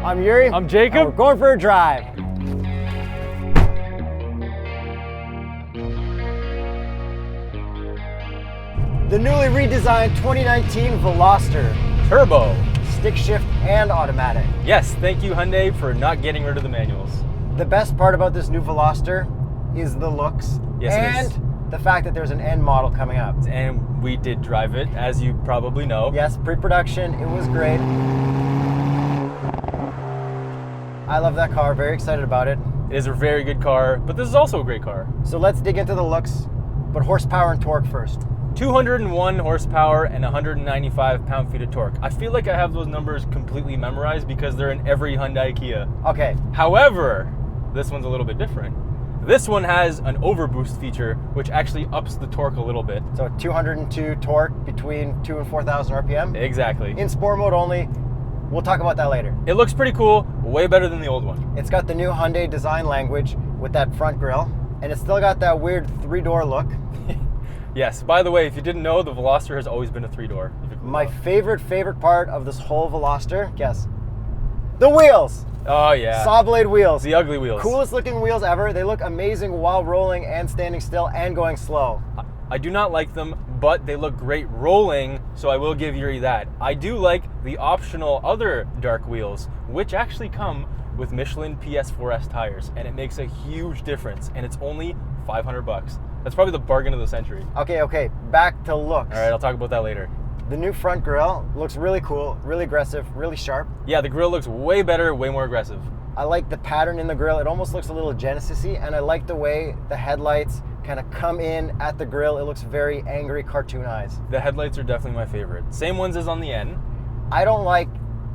I'm Yuri. I'm Jakub. And we're going for a drive. The newly redesigned 2019 Veloster Turbo. Stick shift and automatic. Yes, thank you Hyundai for not getting rid of the manuals. The best part about this new Veloster is the looks. Yes, it is. And the fact that there's an end model coming up. And we did drive it, as you probably know. Yes, pre-production, it was great. I love that car, very excited about it. It is a very good car, but this is also a great car. So let's dig into the looks, but horsepower and torque first. 201 horsepower and 195 pound-feet of torque. I feel like I have those numbers completely memorized because they're in every Hyundai Kia. Okay. However, this one's a little bit different. This one has an overboost feature, which actually ups the torque a little bit. So 202 torque between 2,000 and 4,000 RPM? Exactly. In sport mode only. We'll talk about that later. It looks pretty cool, way better than the old one. It's got the new Hyundai design language with that front grille, and it's still got that weird three-door look. Yes, by the way, if you didn't know, the Veloster has always been a three-door. My favorite part of this whole Veloster, guess? The wheels! Oh yeah. Saw blade wheels. The ugly wheels. Coolest looking wheels ever. They look amazing while rolling and standing still and going slow. I do not like them, but they look great rolling, so I will give Yuri that. I do like the optional other dark wheels, which actually come with Michelin PS4S tires, and it makes a huge difference, and it's only 500 bucks. That's probably the bargain of the century. Okay, back to looks. All right, I'll talk about that later. The new front grille looks really cool, really aggressive, really sharp. Yeah, the grille looks way better, way more aggressive. I like the pattern in the grille. It almost looks a little Genesis-y, and I like the way the headlights kind of come in at the grille. It looks very angry cartoon eyes. The headlights are definitely my favorite. Same ones as on the N. I don't like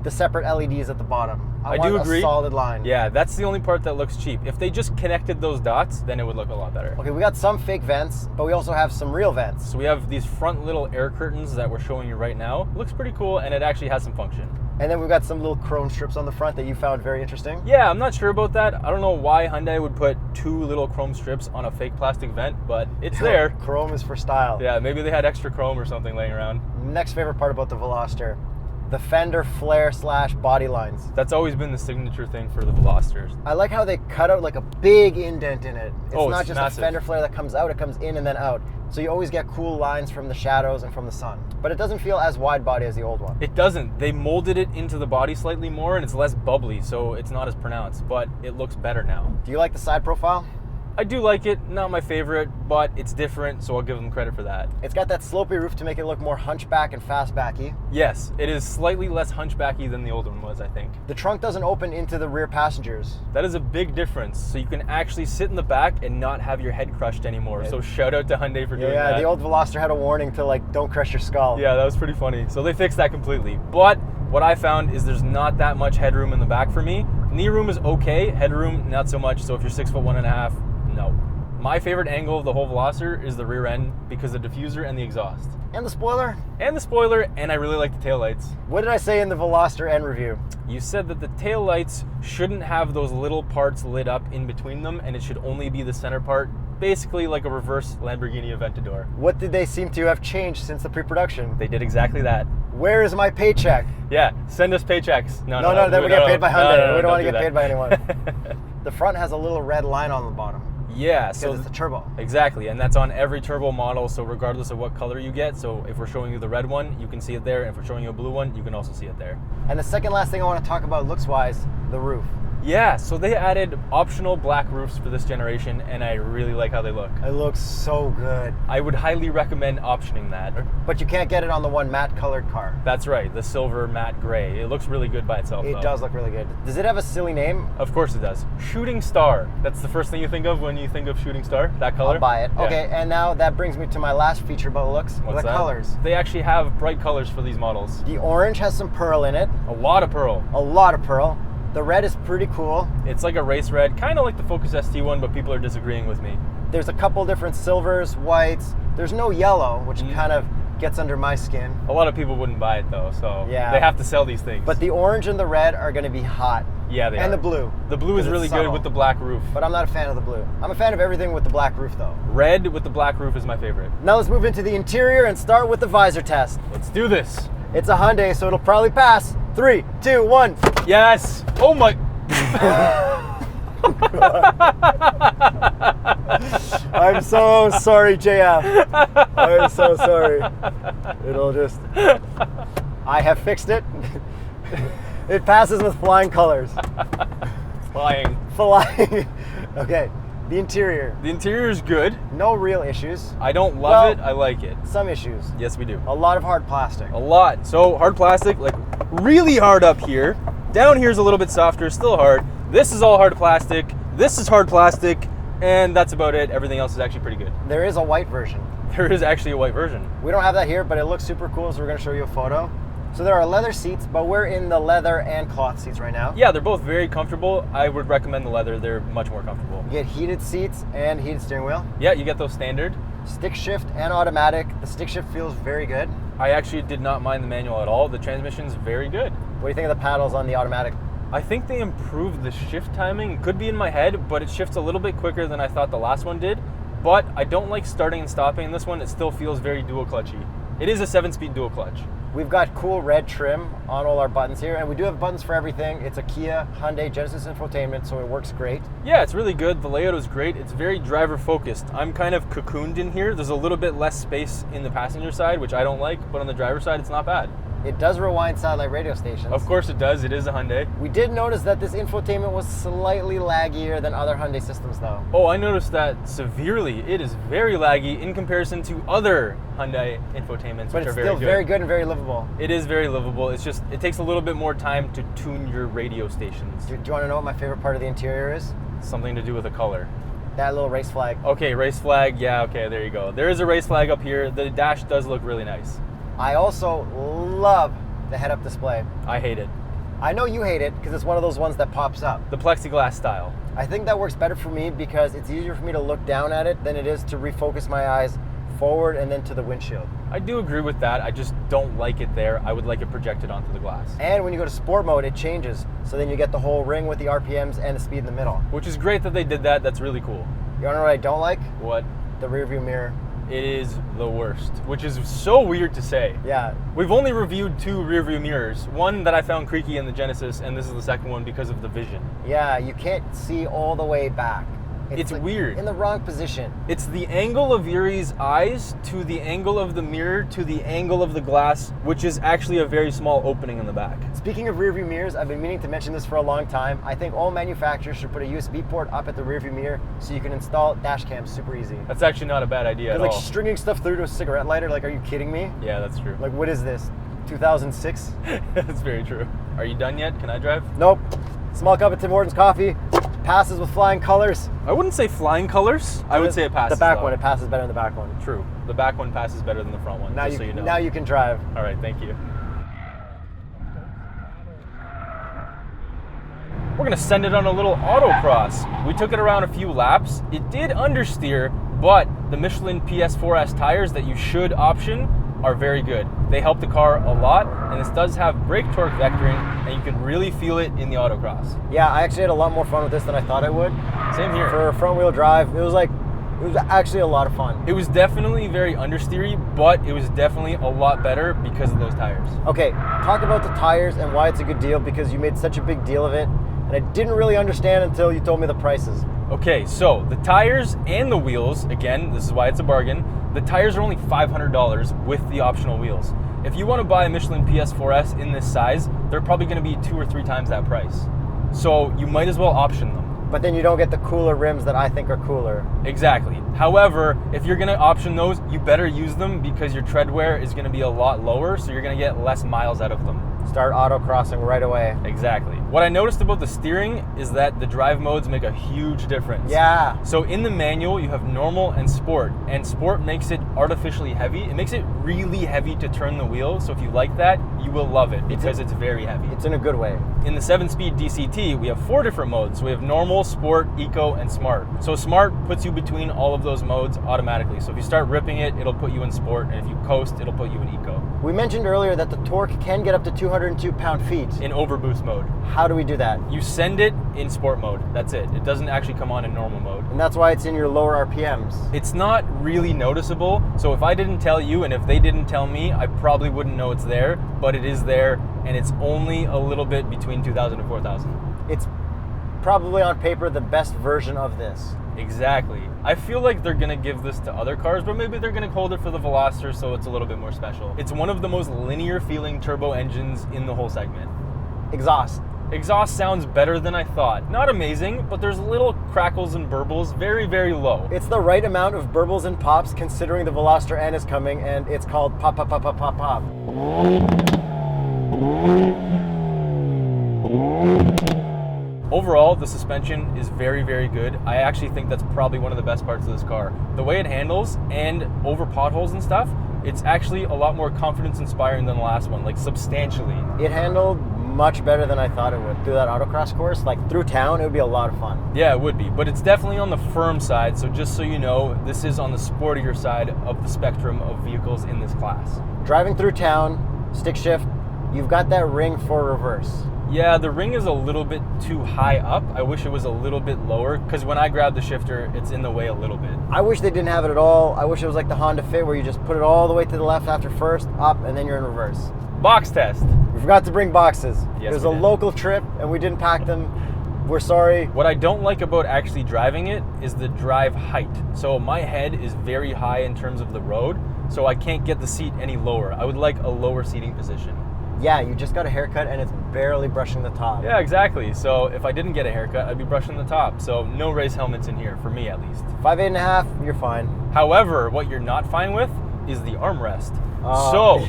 the separate LEDs at the bottom. I do want agree. A solid line. Yeah, that's the only part that looks cheap. If they just connected those dots, then it would look a lot better. Okay, we got some fake vents, but we also have some real vents. So we have these front little air curtains that we're showing you right now. Looks pretty cool, and it actually has some function. And then we've got some little chrome strips on the front that you found very interesting. Yeah, I'm not sure about that. I don't know why Hyundai would put two little chrome strips on a fake plastic vent, but it's there. Chrome is for style. Yeah, maybe they had extra chrome or something laying around. Next favorite part about the Veloster, the fender flare / body lines. That's always been the signature thing for the Velosters. I like how they cut out like a big indent in it. It's not just massive. a fender flare that comes out, it comes in and then out. So you always get cool lines from the shadows and from the sun. But it doesn't feel as wide body as the old one. It doesn't. They molded it into the body slightly more, and it's less bubbly, so it's not as pronounced, but it looks better now. Do you like the side profile? I do like it, not my favorite, but it's different, so I'll give them credit for that. It's got that slopey roof to make it look more hunchback and fastbacky. Yes, it is slightly less hunchbacky than the old one was, I think. The trunk doesn't open into the rear passengers. That is a big difference, so you can actually sit in the back and not have your head crushed anymore. So shout out to Hyundai for doing that. Yeah, the old Veloster had a warning to like, don't crush your skull. Yeah, that was pretty funny. So they fixed that completely. But what I found is there's not that much headroom in the back for me. Knee room is okay, headroom not so much. So if you're 6'1.5", no. My favorite angle of the whole Veloster is the rear end because of the diffuser and the exhaust. And the spoiler? And the spoiler, and I really like the taillights. What did I say in the Veloster end review? You said that the taillights shouldn't have those little parts lit up in between them, and it should only be the center part, basically like a reverse Lamborghini Aventador. What did they seem to have changed since the pre-production? They did exactly that. Where is my paycheck? Yeah, send us paychecks. No, then we get paid by Hyundai. We don't want to get paid by anyone. anyone. The front has a little red line on the bottom. Yeah, so it's a turbo. Exactly, and that's on every turbo model, so regardless of what color you get, so if we're showing you the red one, you can see it there, and if we're showing you a blue one, you can also see it there. And the second last thing I want to talk about looks-wise, the roof. Yeah, so they added optional black roofs for this generation, and I really like how they look. It looks so good. I would highly recommend optioning that. But you can't get it on the one matte colored car. That's right, the silver matte gray. It looks really good by itself, It though. does look really good. Does it have a silly name? Of course it does. Shooting Star. That's the first thing you think of when you think of Shooting Star, that color? I'll buy it. Yeah. Okay, and now that brings me to my last feature about looks, What's the that? colors. They actually have bright colors for these models. The orange has some pearl in it. A lot of pearl. A lot of pearl. The red is pretty cool. It's like a race red, kind of like the Focus ST one, but people are disagreeing with me. There's a couple different silvers, whites. There's no yellow, which kind of gets under my skin. A lot of people wouldn't buy it though, so Yeah. they have to sell these things. But the orange and the red are going to be hot. Yeah, they are. And the blue. The blue is 'cause really it's good subtle. with the black roof. But I'm not a fan of the blue. I'm a fan of everything with the black roof though. Red with the black roof is my favorite. Now let's move into the interior and start with the visor test. Let's do this. It's a Hyundai, so it'll probably pass. 3, 2, 1. Yes. Oh my. I'm so sorry, JF. I'm so sorry. It'll just... I have fixed it. It passes with flying colors. Flying. Okay, the interior. The interior is good. No real issues. I don't love it. I like it. Some issues. Yes, we do. A lot of hard plastic. A lot. So hard plastic, like really hard up here. Down here is a little bit softer, still hard. This is all hard plastic. This is hard plastic, and that's about it. Everything else is actually pretty good. There is a white version. There is actually a white version. We don't have that here, but it looks super cool, so we're going to show you a photo. So there are leather seats, but we're in the leather and cloth seats right now. Yeah, they're both very comfortable. I would recommend the leather. They're much more comfortable. You get heated seats and heated steering wheel. Yeah, you get those standard. Stick shift and automatic. The stick shift feels very good. I actually did not mind the manual at all. The transmission's very good. What do you think of the paddles on the automatic? I think they improved the shift timing. Could be in my head, but it shifts a little bit quicker than I thought the last one did. But I don't like starting and stopping in this one. It still feels very dual clutchy. It is a 7-speed dual clutch. We've got cool red trim on all our buttons here, and we do have buttons for everything. It's a Kia, Hyundai, Genesis Infotainment, so it works great. Yeah, it's really good. The layout is great. It's very driver focused. I'm kind of cocooned in here. There's a little bit less space in the passenger side, which I don't like, but on the driver's side, it's not bad. It does rewind satellite radio stations. Of course it does. It is a Hyundai. We did notice that this infotainment was slightly laggier than other Hyundai systems, though. Oh, I noticed that severely. It is very laggy in comparison to other Hyundai infotainments, But which it's are very still good. very good and very livable. It is very livable. It's just, it takes a little bit more time to tune your radio stations. Do you want to know what my favorite part of the interior is? Something to do with the color. That little race flag. Okay, race flag. Yeah, okay, there you go. There is a race flag up here. The dash does look really nice. I also love the head-up display. I hate it. I know you hate it because it's one of those ones that pops up. The plexiglass style. I think that works better for me because it's easier for me to look down at it than it is to refocus my eyes forward and then to the windshield. I do agree with that. I just don't like it there. I would like it projected onto the glass. And when you go to sport mode, it changes. So then you get the whole ring with the RPMs and the speed in the middle. Which is great that they did that. That's really cool. You wanna know what I don't like? What? The rearview mirror. It is the worst, which is so weird to say. Yeah. We've only reviewed 2 rearview mirrors. One that I found creaky in the Genesis, and this is the second one because of the vision. Yeah, you can't see all the way back. It's like weird. In the wrong position. It's the angle of Yuri's eyes to the angle of the mirror to the angle of the glass, which is actually a very small opening in the back. Speaking of rearview mirrors, I've been meaning to mention this for a long time. I think all manufacturers should put a USB port up at the rearview mirror so you can install dash cams super easy. That's actually not a bad idea at Like all. stringing stuff through to a cigarette lighter, like, are you kidding me? Yeah, that's true. Like, what is this? 2006? That's very true. Are you done yet? Can I drive? Nope. Small cup of Tim Hortons coffee. Passes with flying colors. I wouldn't say flying colors. I would say it passes. The back though. one, it passes better than the back one. True. The back one passes better than the front one, Now just so you know. Now you can drive. All right, thank you. We're gonna send it on a little autocross. We took it around a few laps. It did understeer, but the Michelin PS4S tires that you should option are very good. They help the car a lot, and this does have brake torque vectoring, and you can really feel it in the autocross. Yeah, I actually had a lot more fun with this than I thought I would. Same here. For front wheel drive, it was actually a lot of fun. It was definitely very understeery, but it was definitely a lot better because of those tires. Okay, talk about the tires and why it's a good deal, because you made such a big deal of it, and I didn't really understand until you told me the prices. Okay, so the tires and the wheels, again, this is why it's a bargain, the tires are only $500 with the optional wheels. If you want to buy a Michelin PS4S in this size, they're probably going to be 2 or 3 times that price. So you might as well option them. But then you don't get the cooler rims that I think are cooler. Exactly. However, if you're going to option those, you better use them because your tread wear is going to be a lot lower, so you're going to get less miles out of them. Start autocrossing right away. Exactly. What I noticed about the steering is that the drive modes make a huge difference. Yeah. So in the manual, you have normal and sport makes it artificially heavy. It makes it really heavy to turn the wheel, so if you like that, you will love it because it's very heavy. It's in a good way. In the 7-speed DCT, we have 4 different modes. So we have normal, sport, eco, and smart. So smart puts you between all of those modes automatically. So if you start ripping it, it'll put you in sport, and if you coast, it'll put you in eco. We mentioned earlier that the torque can get up to 202 pound-feet. In overboost mode. How do we do that? You send it in sport mode. That's it. It doesn't actually come on in normal mode. And that's why it's in your lower RPMs. It's not really noticeable. So if I didn't tell you, and if they didn't tell me, I probably wouldn't know it's there, but it is there, and it's only a little bit between 2,000 and 4,000. It's probably on paper the best version of this. Exactly. I feel like they're going to give this to other cars, but maybe they're going to hold it for the Veloster so it's a little bit more special. It's one of the most linear feeling turbo engines in the whole segment. Exhaust. Exhaust sounds better than I thought. Not amazing, but there's little crackles and burbles, very, very low. It's the right amount of burbles and pops considering the Veloster N is coming, and it's called pop, pop, pop, pop, pop, pop. Overall, the suspension is very, very good. I actually think that's probably one of the best parts of this car. The way it handles and over potholes and stuff, it's actually a lot more confidence-inspiring than the last one, like substantially. It handled much better than I thought it would. Through that autocross course, like through town, it would be a lot of fun. Yeah, it would be, but it's definitely on the firm side, so just so you know, this is on the sportier side of the spectrum of vehicles in this class. Driving through town, stick shift, you've got that ring for reverse. Yeah, the ring is a little bit too high up. I wish it was a little bit lower, because when I grab the shifter, it's in the way a little bit. I wish they didn't have it at all. I wish it was like the Honda Fit, where you just put it all the way to the left after first, up, and then you're in reverse. Box test. We forgot to bring boxes. Yes, it was we a did. local trip, and we didn't pack them. We're sorry. What I don't like about actually driving it is the drive height. So my head is very high in terms of the road, so I can't get the seat any lower. I would like a lower seating position. Yeah, you just got a haircut and it's barely brushing the top. Yeah, exactly. So if I didn't get a haircut, I'd be brushing the top. So no race helmets in here, for me at least. 5'8.5", you're fine. However, what you're not fine with is the armrest.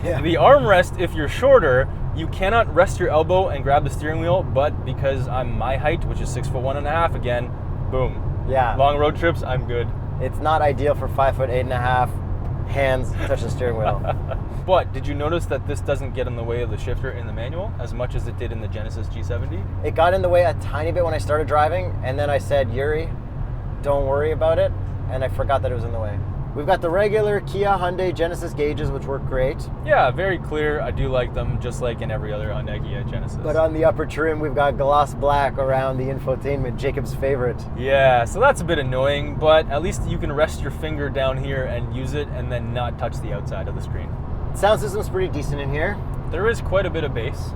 Yeah. The armrest, if you're shorter, you cannot rest your elbow and grab the steering wheel, but because I'm my height, which is 6'1.5" again, boom. Yeah. Long road trips, I'm good. It's not ideal for 5'8.5", hands touch the steering wheel. But did you notice that this doesn't get in the way of the shifter in the manual as much as it did in the Genesis G70? It got in the way a tiny bit when I started driving, and then I said, Yuri, don't worry about it, and I forgot that it was in the way. We've got the regular Kia, Hyundai, Genesis gauges, which work great. Yeah, very clear. I do like them, just like in every other Hyundai, Kia, Genesis. But on the upper trim, we've got gloss black around the infotainment, Jakub's favorite. Yeah, so that's a bit annoying, but at least you can rest your finger down here and use it and then not touch the outside of the screen. Sound system's pretty decent in here. There is quite a bit of bass.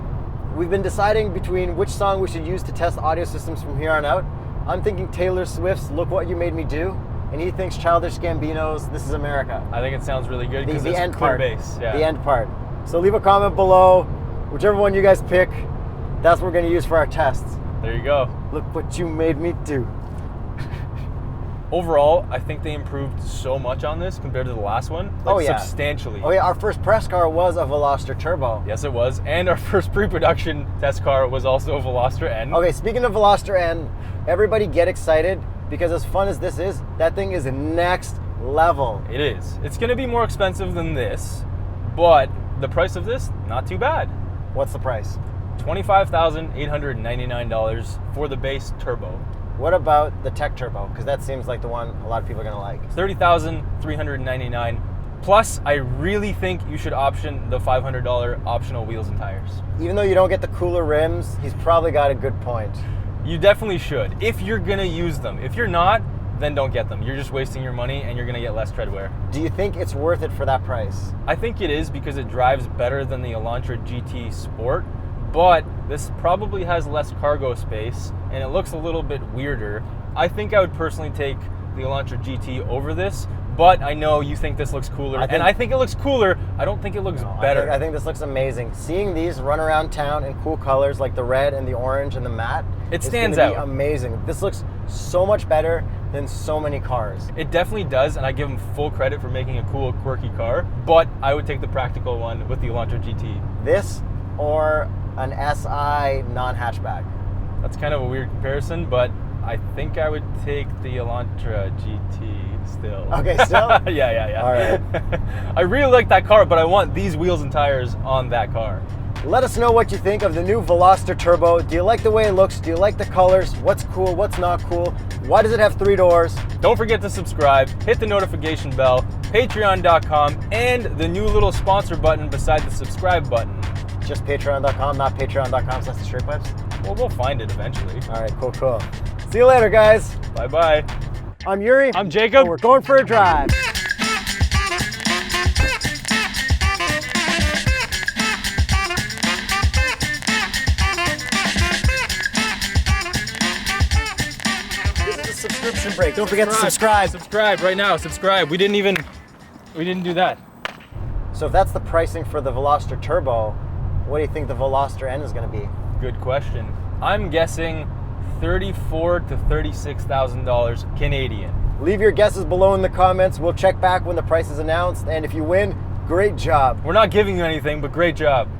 We've been deciding between which song we should use to test audio systems from here on out. I'm thinking Taylor Swift's Look What You Made Me Do, and he thinks Childish Gambino's This Is America. I think it sounds really good because The it's end clear part. bass. Yeah. The end part. So leave a comment below. Whichever one you guys pick, that's what we're going to use for our tests. There you go. Look what you made me do. Overall, I think they improved so much on this compared to the last one. Oh, yeah. Substantially. Oh yeah, our first press car was a Veloster Turbo. Yes, it was. And our first pre-production test car was also a Veloster N. Okay, speaking of Veloster N, everybody get excited because as fun as this is, that thing is next level. It is. It's going to be more expensive than this, but the price of this, not too bad. What's the price? $25,899 for the base turbo. What about the Tech Turbo? Because that seems like the one a lot of people are going to like. $30,399. Plus, I really think you should option the $500 optional wheels and tires. Even though you don't get the cooler rims, he's probably got a good point. You definitely should, if you're going to use them. If you're not, then don't get them. You're just wasting your money and you're going to get less tread wear. Do you think it's worth it for that price? I think it is because it drives better than the Elantra GT Sport, but this probably has less cargo space and it looks a little bit weirder. I think I would personally take the Elantra GT over this, but I know you think this looks cooler, and I think it looks cooler. I don't think it looks better. I think this looks amazing. Seeing these run around town in cool colors like the red and the orange and the matte, it stands out. Amazing. This looks so much better than so many cars. It definitely does, and I give them full credit for making a cool, quirky car, but I would take the practical one with the Elantra GT. This or an SI non-hatchback? That's kind of a weird comparison, but I think I would take the Elantra GT still. Okay, still? Yeah. All right. I really like that car, but I want these wheels and tires on that car. Let us know what you think of the new Veloster Turbo. Do you like the way it looks? Do you like the colors? What's cool? What's not cool? Why does it have 3 doors? Don't forget to subscribe, hit the notification bell, patreon.com, and the new little sponsor button beside the subscribe button. Just patreon.com, not patreon.com/TheStraightPipes? Well, we'll find it eventually. All right, cool. See you later, guys. Bye-bye. I'm Yuri. I'm Jacob. And we're going for a drive. Subscription break. Don't forget to subscribe. Subscribe right now. Subscribe. We didn't do that. So if that's the pricing for the Veloster Turbo, what do you think the Veloster N is going to be? Good question. I'm guessing $34,000 to $36,000 Canadian. Leave your guesses below in the comments. We'll check back when the price is announced. And if you win, great job. We're not giving you anything, but great job.